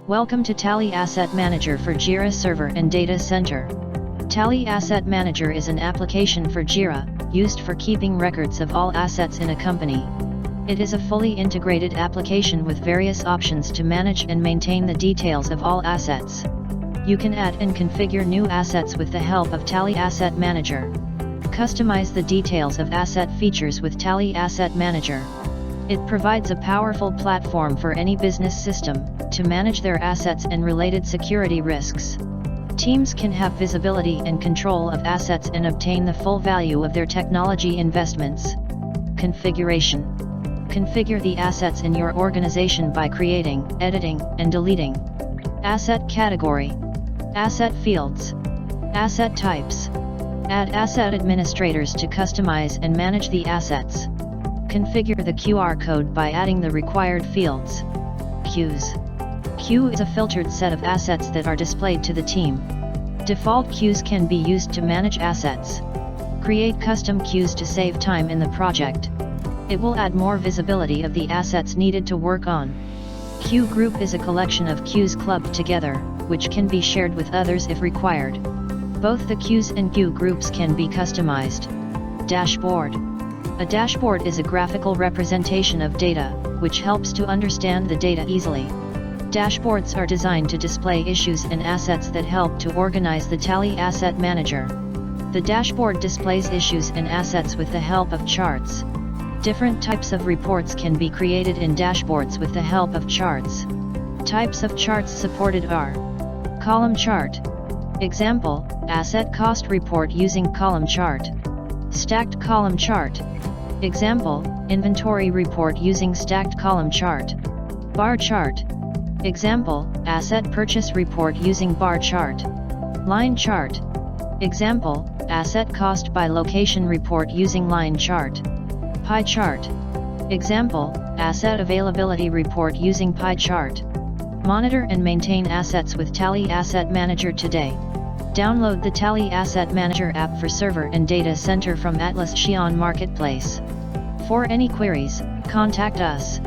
Welcome to Tally Asset Manager for JIRA Server and Data Center. Tally Asset Manager is an application for JIRA, used for keeping records of all assets in a company. It is a fully integrated application with various options to manage and maintain the details of all assets. You can add and configure new assets with the help of Tally Asset Manager. Customize the details of asset features with Tally Asset Manager. It provides a powerful platform for any business system to manage their assets and related security risks. Teams can have visibility and control of assets and obtain the full value of their technology investments. Configuration. Configure the assets in your organization by creating, editing, and deleting. Asset category. Asset fields. Asset types. Add asset administrators to customize and manage the assets. Configure the QR code by adding the required fields. Queues. Queue is a filtered set of assets that are displayed to the team. Default queues can be used to manage assets. Create custom queues to save time in the project. It will add more visibility of the assets needed to work on. Queue group is a collection of queues clubbed together, which can be shared with others if required. Both the queues and queue groups can be customized. Dashboard. A dashboard is a graphical representation of data, which helps to understand the data easily. Dashboards are designed to display issues and assets that help to organize the Tally Asset Manager. The dashboard displays issues and assets with the help of charts. Different types of reports can be created in dashboards with the help of charts. Types of charts supported are column chart. Example, asset cost report using column chart. Stacked column chart. Example, inventory report using stacked column chart. Bar chart. Example, asset purchase report using bar chart. Line chart. Example, asset cost by location report using line chart. Pie chart. Example, asset availability report using pie chart. Monitor and maintain assets with Tally Asset Manager today. Download the Tally Asset Manager app for server and data center from Atlas Xi'an Marketplace. For any queries, contact us.